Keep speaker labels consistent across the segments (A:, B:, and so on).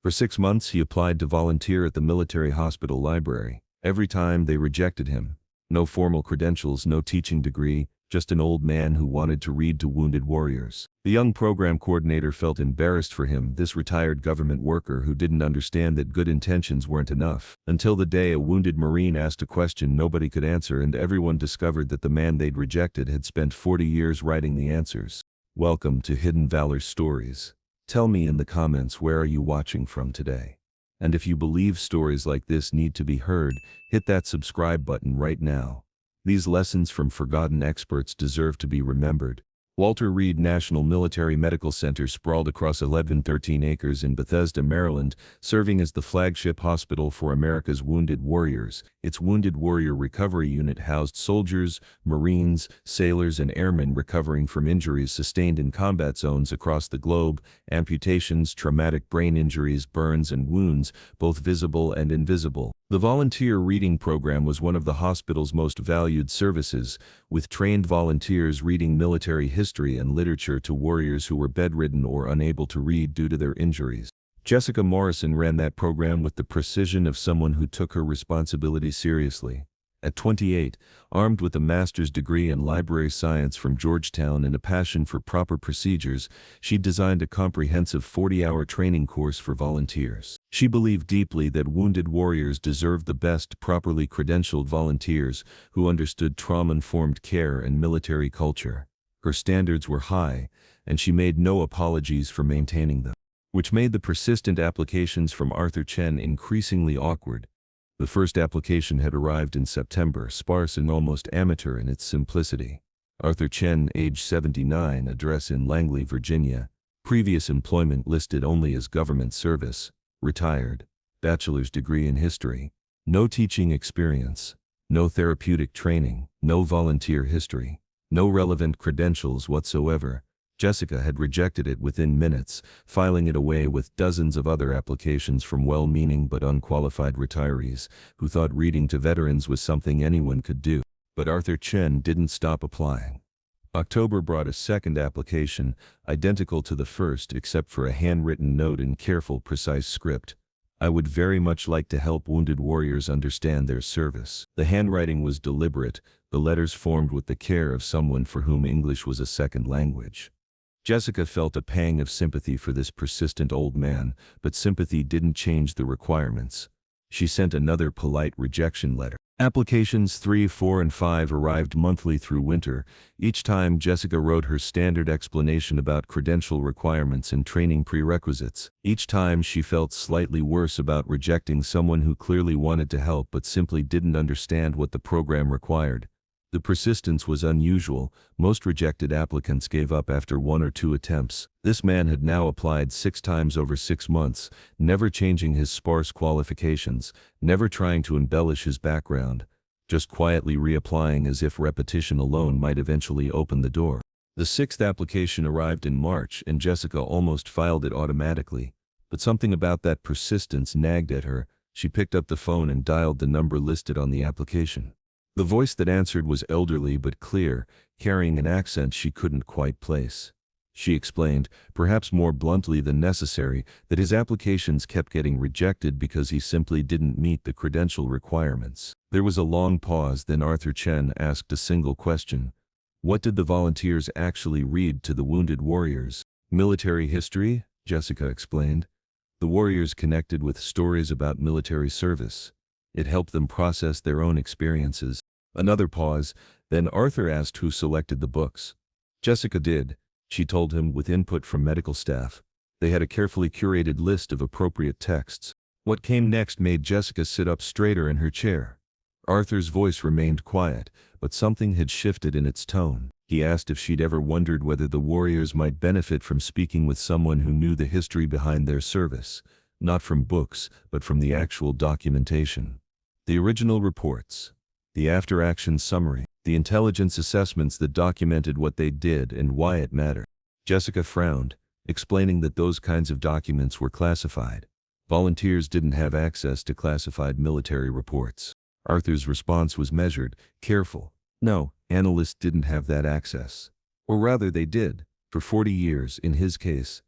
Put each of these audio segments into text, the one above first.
A: For 6 months he applied to volunteer at the military hospital library. Every time they rejected him. No formal credentials, no teaching degree, just an old man who wanted to read to wounded warriors. The young program coordinator felt embarrassed for him, this retired government worker who didn't understand that good intentions weren't enough. Until the day a wounded Marine asked a question nobody could answer and everyone discovered that the man they'd rejected had spent 40 years writing the answers. Welcome to Hidden Valor Stories. Tell me in the comments, where are you watching from today? And if you believe stories like this need to be heard, hit that subscribe button right now. These lessons from forgotten experts deserve to be remembered. Walter Reed National Military Medical Center sprawled across 1113 acres in Bethesda, Maryland, serving as the flagship hospital for America's wounded warriors. Its Wounded Warrior Recovery Unit housed soldiers, Marines, sailors, and airmen recovering from injuries sustained in combat zones across the globe, amputations, traumatic brain injuries, burns, and wounds, both visible and invisible. The volunteer reading program was one of the hospital's most valued services, with trained volunteers reading military history and literature to warriors who were bedridden or unable to read due to their injuries. Jessica Morrison ran that program with the precision of someone who took her responsibility seriously. At 28, armed with a master's degree in library science from Georgetown and a passion for proper procedures, she designed a comprehensive 40-hour training course for volunteers. She believed deeply that wounded warriors deserved the best, properly credentialed volunteers who understood trauma-informed care and military culture. Her standards were high, and she made no apologies for maintaining them, which made the persistent applications from Arthur Chen increasingly awkward. The first application had arrived in September, sparse and almost amateur in its simplicity. Arthur Chen, age 79, address in Langley, Virginia. Previous employment listed only as government service. Retired. Bachelor's degree in history. No teaching experience. No therapeutic training. No volunteer history. No relevant credentials whatsoever. Jessica had rejected it within minutes, filing it away with dozens of other applications from well-meaning but unqualified retirees who thought reading to veterans was something anyone could do. But Arthur Chen didn't stop applying. October brought a second application, identical to the first except for a handwritten note in careful, precise script. I would very much like to help wounded warriors understand their service. The handwriting was deliberate, the letters formed with the care of someone for whom English was a second language. Jessica felt a pang of sympathy for this persistent old man, but sympathy didn't change the requirements. She sent another polite rejection letter. Applications 3, 4, and 5 arrived monthly through winter. Each time Jessica wrote her standard explanation about credential requirements and training prerequisites. Each time she felt slightly worse about rejecting someone who clearly wanted to help but simply didn't understand what the program required. The persistence was unusual. Most rejected applicants gave up after 1 or 2 attempts. This man had now applied 6 times over 6 months, never changing his sparse qualifications, never trying to embellish his background, just quietly reapplying as if repetition alone might eventually open the door. The 6th application arrived in March and Jessica almost filed it automatically. But something about that persistence nagged at her. She picked up the phone and dialed the number listed on the application. The voice that answered was elderly but clear, carrying an accent she couldn't quite place. She explained, perhaps more bluntly than necessary, that his applications kept getting rejected because he simply didn't meet the credential requirements. There was a long pause, then Arthur Chen asked a single question. What did the volunteers actually read to the wounded warriors? Military history, Jessica explained. The warriors connected with stories about military service. It helped them process their own experiences. Another pause, then Arthur asked who selected the books. Jessica did, she told him, with input from medical staff. They had a carefully curated list of appropriate texts. What came next made Jessica sit up straighter in her chair. Arthur's voice remained quiet, but something had shifted in its tone. He asked if she'd ever wondered whether the warriors might benefit from speaking with someone who knew the history behind their service, not from books, but from the actual documentation. The original reports, the after-action summary, the intelligence assessments that documented what they did and why it mattered. Jessica frowned, explaining that those kinds of documents were classified. Volunteers didn't have access to classified military reports. Arthur's response was measured, careful. No, analysts didn't have that access. Or rather they did, for 40 years in his case.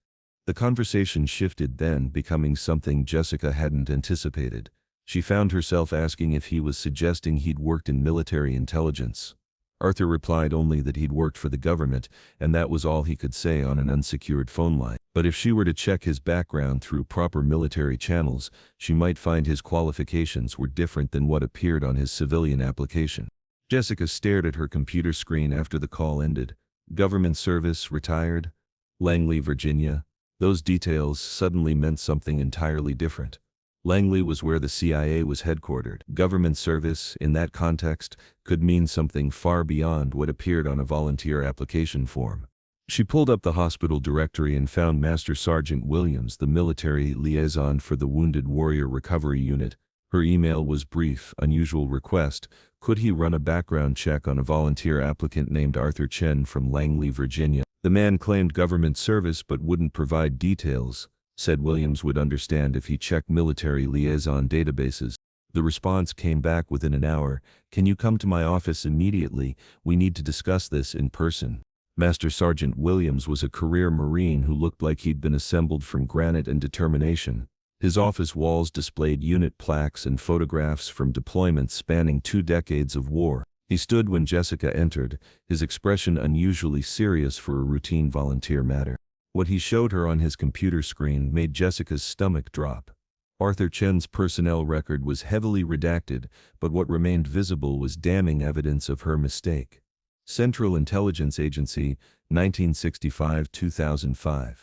A: The conversation shifted then, becoming something Jessica hadn't anticipated. She found herself asking if he was suggesting he'd worked in military intelligence. Arthur replied only that he'd worked for the government, and that was all he could say on an unsecured phone line. But if she were to check his background through proper military channels, she might find his qualifications were different than what appeared on his civilian application. Jessica stared at her computer screen after the call ended. Government service, retired, Langley, Virginia. Those details suddenly meant something entirely different. Langley was where the CIA was headquartered. Government service, in that context, could mean something far beyond what appeared on a volunteer application form. She pulled up the hospital directory and found Master Sergeant Williams, the military liaison for the Wounded Warrior Recovery Unit. Her email was brief, unusual request. Could he run a background check on a volunteer applicant named Arthur Chen from Langley, Virginia? The man claimed government service but wouldn't provide details. Said Williams would understand if he checked military liaison databases. The response came back within an hour. Can you come to my office immediately? We need to discuss this in person. Master Sergeant Williams was a career Marine who looked like he'd been assembled from granite and determination. His office walls displayed unit plaques and photographs from deployments spanning 2 decades of war. He stood when Jessica entered, his expression unusually serious for a routine volunteer matter. What he showed her on his computer screen made Jessica's stomach drop. Arthur Chen's personnel record was heavily redacted, but what remained visible was damning evidence of her mistake. Central Intelligence Agency, 1965-2005.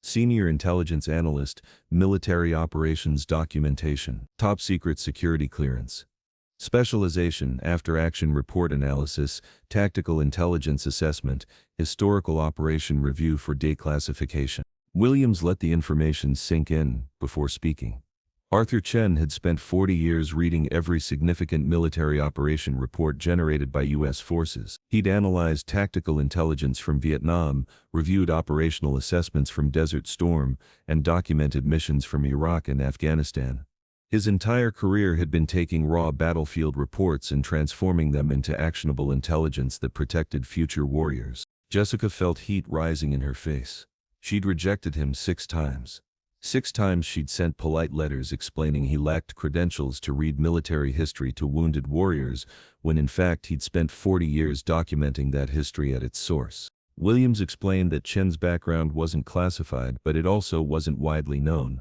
A: Senior Intelligence Analyst, Military Operations Documentation. Top Secret Security Clearance. Specialization, After-Action Report Analysis, Tactical Intelligence Assessment, Historical Operation Review for Declassification. Williams let the information sink in before speaking. Arthur Chen had spent 40 years reading every significant military operation report generated by U.S. forces. He'd analyzed tactical intelligence from Vietnam, reviewed operational assessments from Desert Storm, and documented missions from Iraq and Afghanistan. His entire career had been taking raw battlefield reports and transforming them into actionable intelligence that protected future warriors. Jessica felt heat rising in her face. She'd rejected him 6 times. 6 times she'd sent polite letters explaining he lacked credentials to read military history to wounded warriors, when in fact he'd spent 40 years documenting that history at its source. Williams explained that Chen's background wasn't classified, but it also wasn't widely known.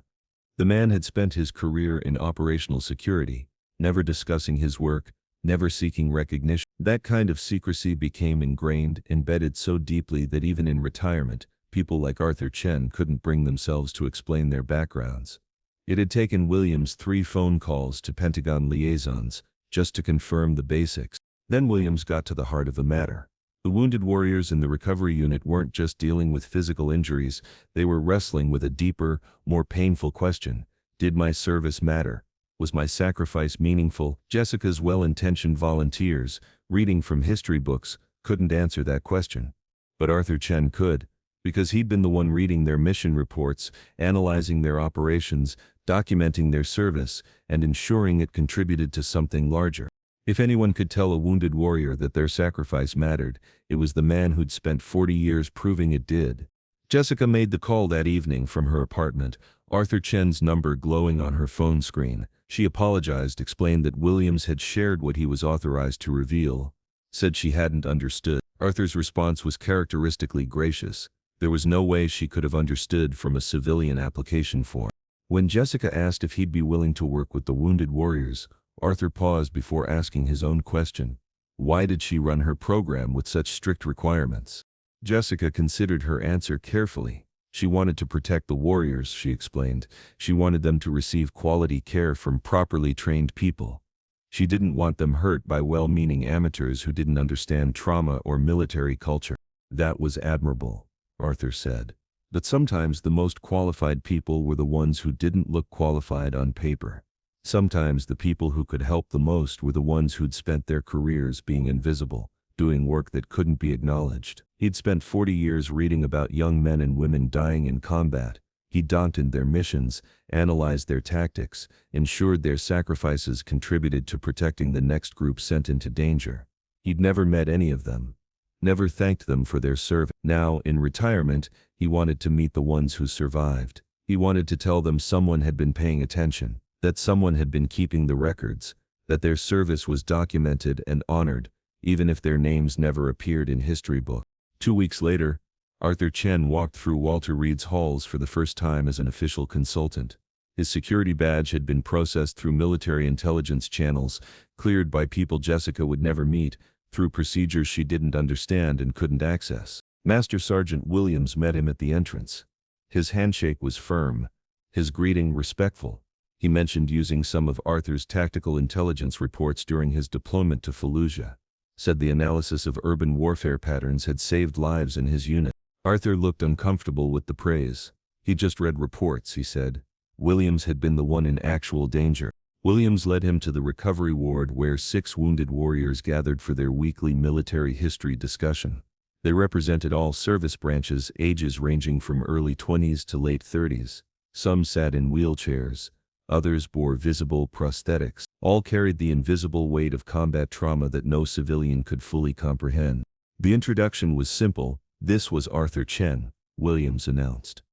A: The man had spent his career in operational security, never discussing his work, never seeking recognition. That kind of secrecy became ingrained, embedded so deeply that even in retirement, people like Arthur Chen couldn't bring themselves to explain their backgrounds. It had taken Williams 3 phone calls to Pentagon liaisons just to confirm the basics. Then Williams got to the heart of the matter. The wounded warriors in the recovery unit weren't just dealing with physical injuries, they were wrestling with a deeper, more painful question. Did my service matter? Was my sacrifice meaningful? Jessica's well-intentioned volunteers, reading from history books, couldn't answer that question. But Arthur Chen could, because he'd been the one reading their mission reports, analyzing their operations, documenting their service, and ensuring it contributed to something larger. If anyone could tell a wounded warrior that their sacrifice mattered, it was the man who'd spent 40 years proving it did. Jessica made the call that evening from her apartment, Arthur Chen's number glowing on her phone screen. She apologized, explained that Williams had shared what he was authorized to reveal, said she hadn't understood. Arthur's response was characteristically gracious. There was no way she could have understood from a civilian application form. When Jessica asked if he'd be willing to work with the wounded warriors, Arthur paused before asking his own question. Why did she run her program with such strict requirements? Jessica considered her answer carefully. She wanted to protect the warriors, she explained. She wanted them to receive quality care from properly trained people. She didn't want them hurt by well-meaning amateurs who didn't understand trauma or military culture. That was admirable, Arthur said. But sometimes the most qualified people were the ones who didn't look qualified on paper. Sometimes the people who could help the most were the ones who'd spent their careers being invisible, doing work that couldn't be acknowledged. He'd spent 40 years reading about young men and women dying in combat. He documented their missions, analyzed their tactics, ensured their sacrifices contributed to protecting the next group sent into danger. He'd never met any of them. never thanked them for their service. Now, in retirement, he wanted to meet the ones who survived. He wanted to tell them someone had been paying attention, that someone had been keeping the records, that their service was documented and honored, even if their names never appeared in history books. 2 weeks later, Arthur Chen walked through Walter Reed's halls for the first time as an official consultant. His security badge had been processed through military intelligence channels, cleared by people Jessica would never meet, through procedures she didn't understand and couldn't access. Master Sergeant Williams met him at the entrance. His handshake was firm, his greeting respectful. He mentioned using some of Arthur's tactical intelligence reports during his deployment to Fallujah. Said the analysis of urban warfare patterns had saved lives in his unit. Arthur looked uncomfortable with the praise. He just read reports, he said. Williams had been the one in actual danger. Williams led him to the recovery ward where 6 wounded warriors gathered for their weekly military history discussion. They represented all service branches, ages ranging from early 20s to late 30s. Some sat in wheelchairs. Others bore visible prosthetics. All carried the invisible weight of combat trauma that no civilian could fully comprehend. The introduction was simple. This was Arthur Chen, Williams announced.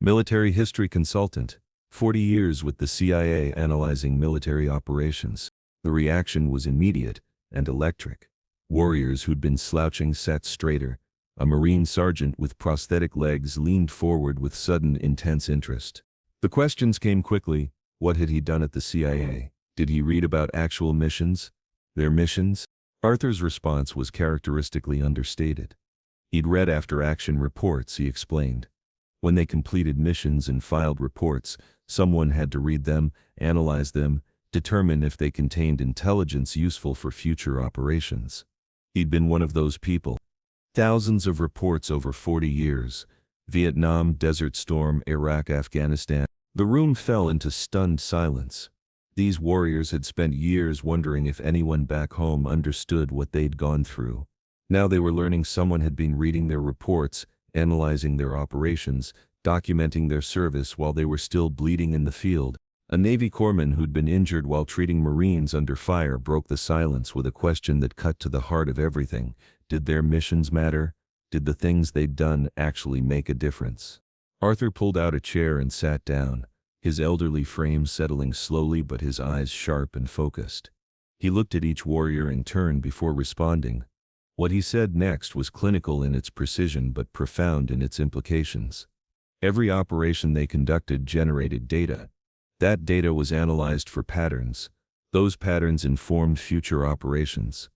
A: Military history consultant, 40 years with the CIA analyzing military operations. The reaction was immediate and electric. Warriors who'd been slouching sat straighter. A Marine sergeant with prosthetic legs leaned forward with sudden intense interest. The questions came quickly. What had he done at the CIA? Did he read about actual missions? Their missions? Arthur's response was characteristically understated. He'd read after-action reports, he explained. When they completed missions and filed reports, someone had to read them, analyze them, determine if they contained intelligence useful for future operations. He'd been one of those people. Thousands of reports over 40 years. Vietnam, Desert Storm, Iraq, Afghanistan. The room fell into stunned silence. These warriors had spent years wondering if anyone back home understood what they'd gone through. Now they were learning someone had been reading their reports, analyzing their operations, documenting their service while they were still bleeding in the field. A Navy corpsman who'd been injured while treating Marines under fire broke the silence with a question that cut to the heart of everything. Did their missions matter? Did the things they'd done actually make a difference? Arthur pulled out a chair and sat down, his elderly frame settling slowly but his eyes sharp and focused. He looked at each warrior in turn before responding. What he said next was clinical in its precision but profound in its implications. Every operation they conducted generated data. That data was analyzed for patterns. Those patterns informed future operations.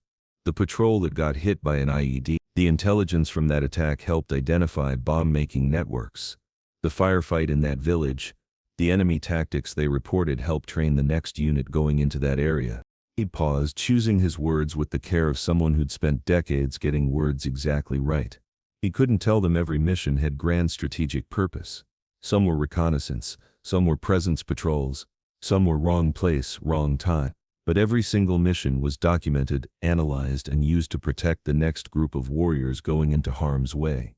A: The patrol that got hit by an IED, the intelligence from that attack helped identify bomb-making networks. The firefight in that village, the enemy tactics they reported helped train the next unit going into that area. He paused, choosing his words with the care of someone who'd spent decades getting words exactly right. He couldn't tell them every mission had grand strategic purpose. Some were reconnaissance, some were presence patrols, some were wrong place, wrong time. But every single mission was documented, analyzed, and used to protect the next group of warriors going into harm's way.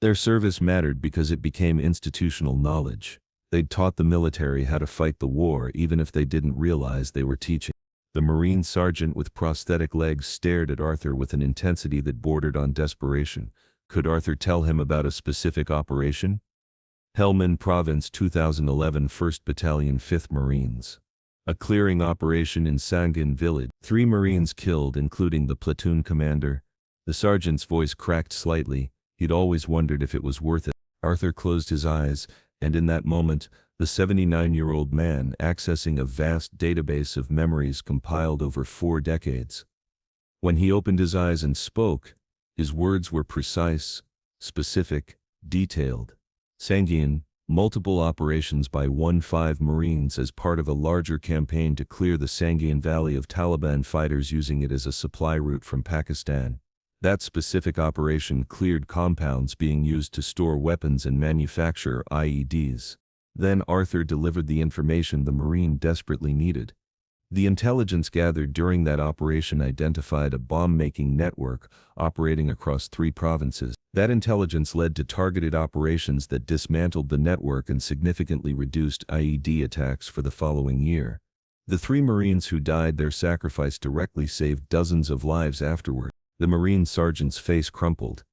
A: Their service mattered because it became institutional knowledge. They'd taught the military how to fight the war even if they didn't realize they were teaching. The Marine sergeant with prosthetic legs stared at Arthur with an intensity that bordered on desperation. Could Arthur tell him about a specific operation? Helmand Province, 2011, 1st Battalion, 5th Marines. A clearing operation in Sangin village. 3 Marines killed, including the platoon commander. The sergeant's voice cracked slightly. He'd always wondered if it was worth it. Arthur closed his eyes, and in that moment, the 79-year-old man accessing a vast database of memories compiled over 4 decades. When he opened his eyes and spoke, his words were precise, specific, detailed. Sangin, multiple operations by 1-5 Marines as part of a larger campaign to clear the Sangin Valley of Taliban fighters using it as a supply route from Pakistan. That specific operation cleared compounds being used to store weapons and manufacture IEDs. Then Arthur delivered the information the Marine desperately needed. The intelligence gathered during that operation identified a bomb-making network operating across 3 provinces. That intelligence led to targeted operations that dismantled the network and significantly reduced IED attacks for the following year. The 3 Marines who died, their sacrifice directly saved dozens of lives afterward. The Marine sergeant's face crumpled.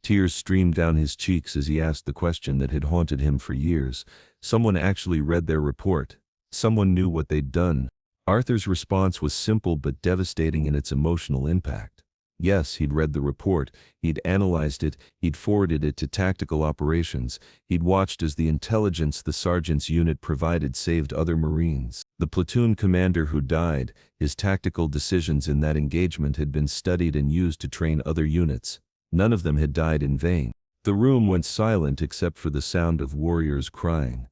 A: Tears streamed down his cheeks as he asked the question that had haunted him for years. Someone actually read their report. Someone knew what they'd done. Arthur's response was simple but devastating in its emotional impact. Yes, he'd read the report, he'd analyzed it, he'd forwarded it to tactical operations, he'd watched as the intelligence the sergeant's unit provided saved other Marines. The platoon commander who died, his tactical decisions in that engagement had been studied and used to train other units. None of them had died in vain. The room went silent except for the sound of warriors crying.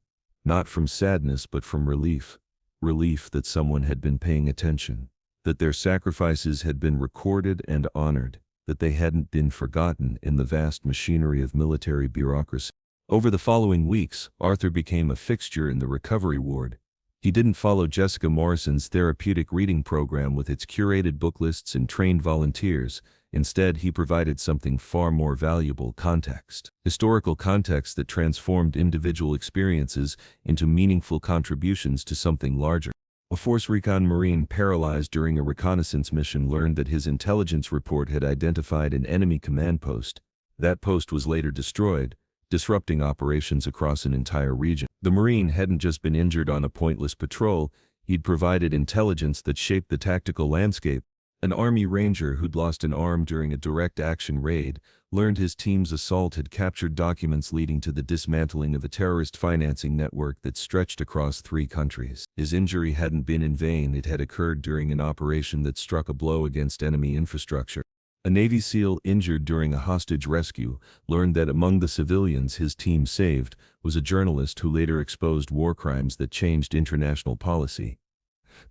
A: Not from sadness but from relief. Relief that someone had been paying attention. That their sacrifices had been recorded and honored, that they hadn't been forgotten in the vast machinery of military bureaucracy. Over the following weeks, Arthur became a fixture in the recovery ward. He didn't follow Jessica Morrison's therapeutic reading program with its curated book lists and trained volunteers. Instead, he provided something far more valuable: context. Historical context that transformed individual experiences into meaningful contributions to something larger. A Force Recon Marine paralyzed during a reconnaissance mission learned that his intelligence report had identified an enemy command post. That post was later destroyed, disrupting operations across an entire region. The Marine hadn't just been injured on a pointless patrol, he'd provided intelligence that shaped the tactical landscape. An Army Ranger who'd lost an arm during a direct action raid learned his team's assault had captured documents leading to the dismantling of a terrorist financing network that stretched across 3 countries. His injury hadn't been in vain, it had occurred during an operation that struck a blow against enemy infrastructure. A Navy SEAL injured during a hostage rescue learned that among the civilians his team saved was a journalist who later exposed war crimes that changed international policy.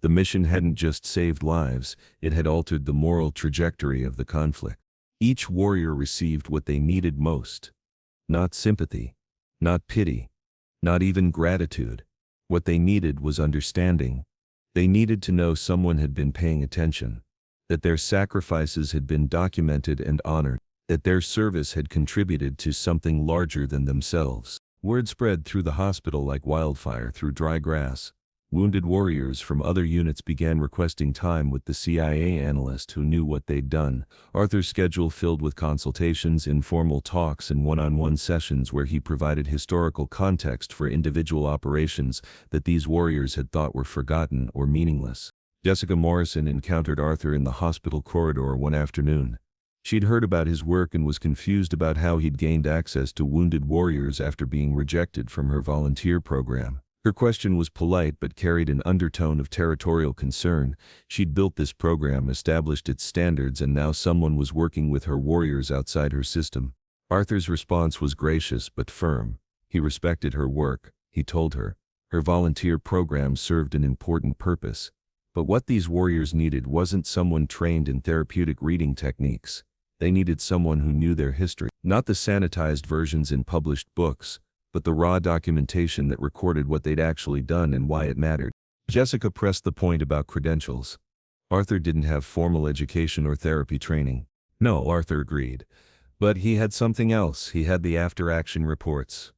A: The mission hadn't just saved lives, it had altered the moral trajectory of the conflict. Each warrior received what they needed most. Not sympathy, not pity, not even gratitude. What they needed was understanding. They needed to know someone had been paying attention, that their sacrifices had been documented and honored, that their service had contributed to something larger than themselves. Word spread through the hospital like wildfire through dry grass. Wounded warriors from other units began requesting time with the CIA analyst who knew what they'd done. Arthur's schedule filled with consultations, informal talks, and one-on-one sessions where he provided historical context for individual operations that these warriors had thought were forgotten or meaningless. Jessica Morrison encountered Arthur in the hospital corridor one afternoon. She'd heard about his work and was confused about how he'd gained access to wounded warriors after being rejected from her volunteer program. Her question was polite but carried an undertone of territorial concern. She'd built this program, established its standards, and now someone was working with her warriors outside her system. Arthur's response was gracious but firm. He respected her work, he told her. Her volunteer program served an important purpose. But what these warriors needed wasn't someone trained in therapeutic reading techniques. They needed someone who knew their history. Not the sanitized versions in published books, but the raw documentation that recorded what they'd actually done and why it mattered. Jessica pressed the point about credentials. Arthur didn't have formal education or therapy training. No, Arthur agreed. But he had something else. He had the after-action reports,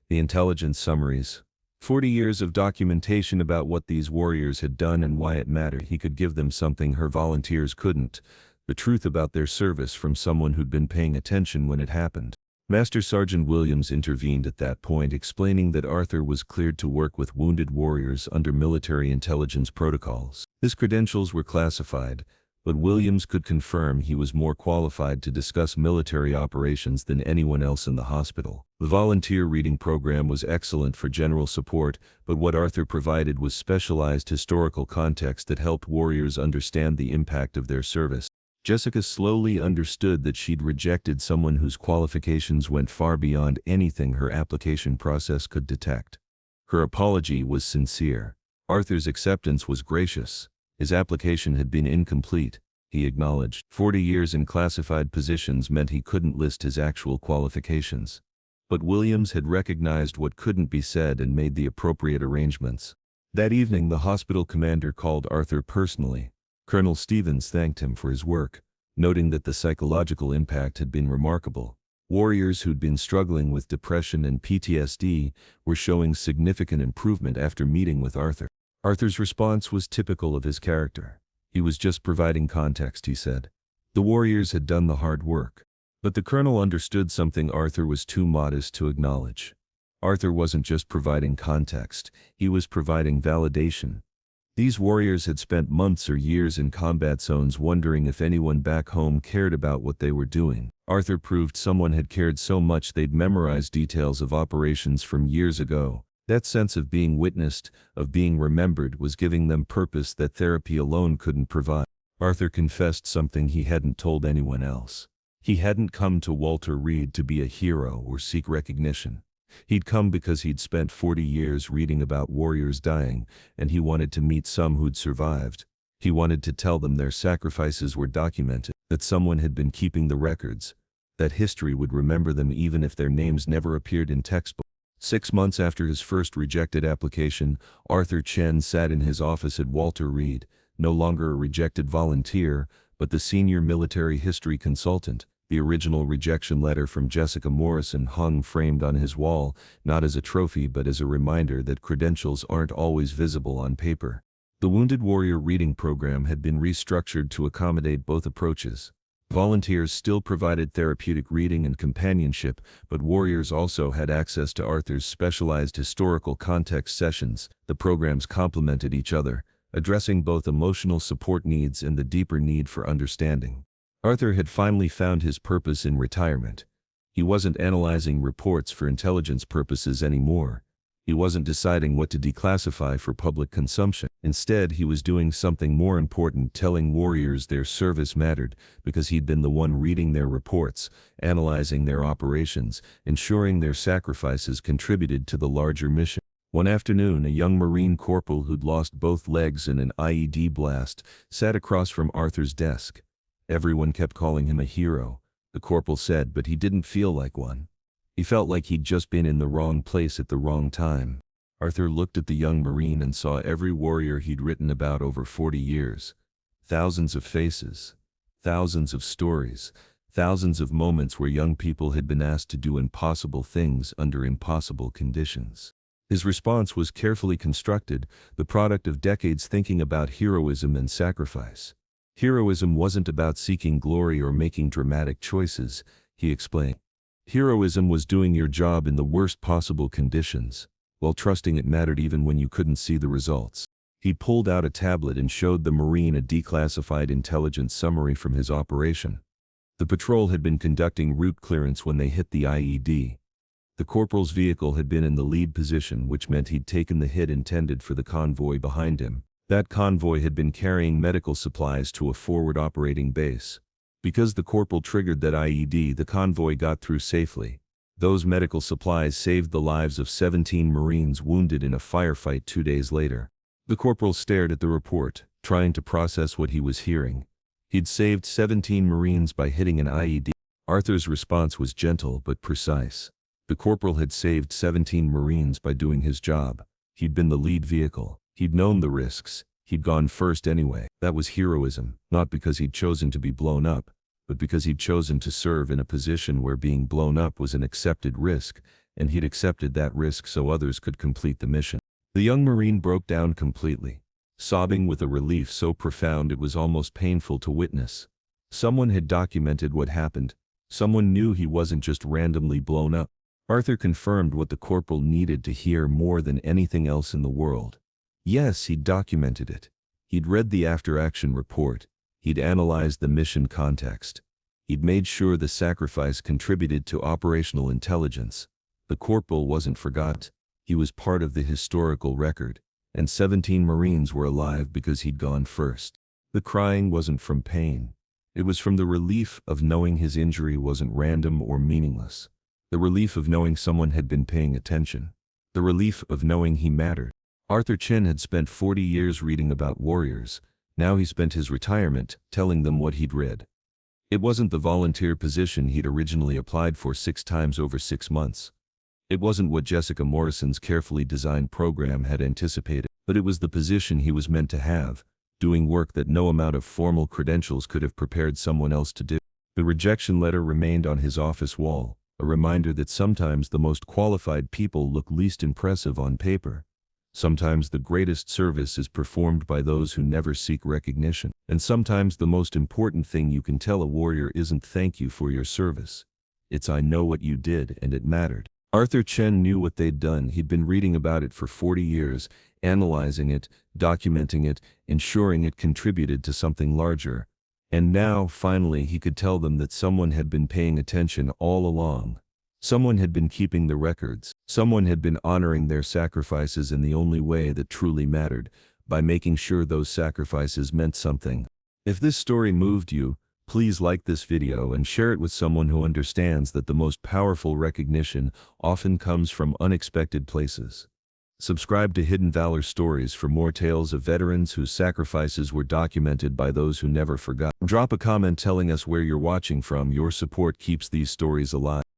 A: the intelligence summaries, 40 years of documentation about what these warriors had done and why it mattered. He could give them something her volunteers couldn't, the truth about their service from someone who'd been paying attention when it happened. Master Sergeant Williams intervened at that point, explaining that Arthur was cleared to work with wounded warriors under military intelligence protocols. His credentials were classified, but Williams could confirm he was more qualified to discuss military operations than anyone else in the hospital. The volunteer reading program was excellent for general support, but what Arthur provided was specialized historical context that helped warriors understand the impact of their service. Jessica slowly understood that she'd rejected someone whose qualifications went far beyond anything her application process could detect. Her apology was sincere. Arthur's acceptance was gracious. His application had been incomplete, he acknowledged. 40 years in classified positions meant he couldn't list his actual qualifications. But Williams had recognized what couldn't be said and made the appropriate arrangements. That evening, the hospital commander called Arthur personally. Colonel Stevens thanked him for his work, noting that the psychological impact had been remarkable. Warriors who'd been struggling with depression and PTSD were showing significant improvement after meeting with Arthur. Arthur's response was typical of his character. He was just providing context, he said. The warriors had done the hard work. But the colonel understood something Arthur was too modest to acknowledge. Arthur wasn't just providing context, he was providing validation. These warriors had spent months or years in combat zones wondering if anyone back home cared about what they were doing. Arthur proved someone had cared so much they'd memorized details of operations from years ago. That sense of being witnessed, of being remembered, was giving them purpose that therapy alone couldn't provide. Arthur confessed something he hadn't told anyone else. He hadn't come to Walter Reed to be a hero or seek recognition. He'd come because he'd spent 40 years reading about warriors dying, and he wanted to meet some who'd survived. He wanted to tell them their sacrifices were documented, that someone had been keeping the records, that history would remember them even if their names never appeared in textbooks. 6 months after his first rejected application, Arthur Chen sat in his office at Walter Reed, no longer a rejected volunteer, but the senior military history consultant. The original rejection letter from Jessica Morrison hung framed on his wall, not as a trophy but as a reminder that credentials aren't always visible on paper. The Wounded Warrior reading program had been restructured to accommodate both approaches. Volunteers still provided therapeutic reading and companionship, but warriors also had access to Arthur's specialized historical context sessions. The programs complemented each other, addressing both emotional support needs and the deeper need for understanding. Arthur had finally found his purpose in retirement. He wasn't analyzing reports for intelligence purposes anymore. He wasn't deciding what to declassify for public consumption. Instead, he was doing something more important, telling warriors their service mattered, because he'd been the one reading their reports, analyzing their operations, ensuring their sacrifices contributed to the larger mission. One afternoon, a young Marine corporal who'd lost both legs in an IED blast sat across from Arthur's desk. Everyone kept calling him a hero, the corporal said, but he didn't feel like one. He felt like he'd just been in the wrong place at the wrong time. Arthur looked at the young Marine and saw every warrior he'd written about over 40 years. Thousands of faces, thousands of stories, thousands of moments where young people had been asked to do impossible things under impossible conditions. His response was carefully constructed, the product of decades thinking about heroism and sacrifice. Heroism wasn't about seeking glory or making dramatic choices, he explained. Heroism was doing your job in the worst possible conditions, while trusting it mattered even when you couldn't see the results. He pulled out a tablet and showed the Marine a declassified intelligence summary from his operation. The patrol had been conducting route clearance when they hit the IED. The corporal's vehicle had been in the lead position, which meant he'd taken the hit intended for the convoy behind him. That convoy had been carrying medical supplies to a forward operating base. Because the corporal triggered that IED, the convoy got through safely. Those medical supplies saved the lives of 17 Marines wounded in a firefight 2 days later. The corporal stared at the report, trying to process what he was hearing. He'd saved 17 Marines by hitting an IED. Arthur's response was gentle but precise. The corporal had saved 17 Marines by doing his job. He'd been the lead vehicle. He'd known the risks. He'd gone first anyway. That was heroism, not because he'd chosen to be blown up, but because he'd chosen to serve in a position where being blown up was an accepted risk, and he'd accepted that risk so others could complete the mission. The young Marine broke down completely, sobbing with a relief so profound it was almost painful to witness. Someone had documented what happened. Someone knew he wasn't just randomly blown up. Arthur confirmed what the corporal needed to hear more than anything else in the world. Yes, he'd documented it. He'd read the after-action report. He'd analyzed the mission context. He'd made sure the sacrifice contributed to operational intelligence. The corporal wasn't forgot. He was part of the historical record, and 17 Marines were alive because he'd gone first. The crying wasn't from pain. It was from the relief of knowing his injury wasn't random or meaningless. The relief of knowing someone had been paying attention. The relief of knowing he mattered. Arthur Chen had spent 40 years reading about warriors. Now he spent his retirement telling them what he'd read. It wasn't the volunteer position he'd originally applied for 6 times over 6 months. It wasn't what Jessica Morrison's carefully designed program had anticipated, but it was the position he was meant to have, doing work that no amount of formal credentials could have prepared someone else to do. The rejection letter remained on his office wall, a reminder that sometimes the most qualified people look least impressive on paper. Sometimes the greatest service is performed by those who never seek recognition. And sometimes the most important thing you can tell a warrior isn't "thank you for your service." It's "I know what you did and it mattered." Arthur Chen knew what they'd done. He'd been reading about it for 40 years, analyzing it, documenting it, ensuring it contributed to something larger. And now, finally, he could tell them that someone had been paying attention all along. Someone had been keeping the records. Someone had been honoring their sacrifices in the only way that truly mattered, by making sure those sacrifices meant something. If this story moved you, please like this video and share it with someone who understands that the most powerful recognition often comes from unexpected places. Subscribe to Hidden Valor Stories for more tales of veterans whose sacrifices were documented by those who never forgot. Drop a comment telling us where you're watching from. Your support keeps these stories alive.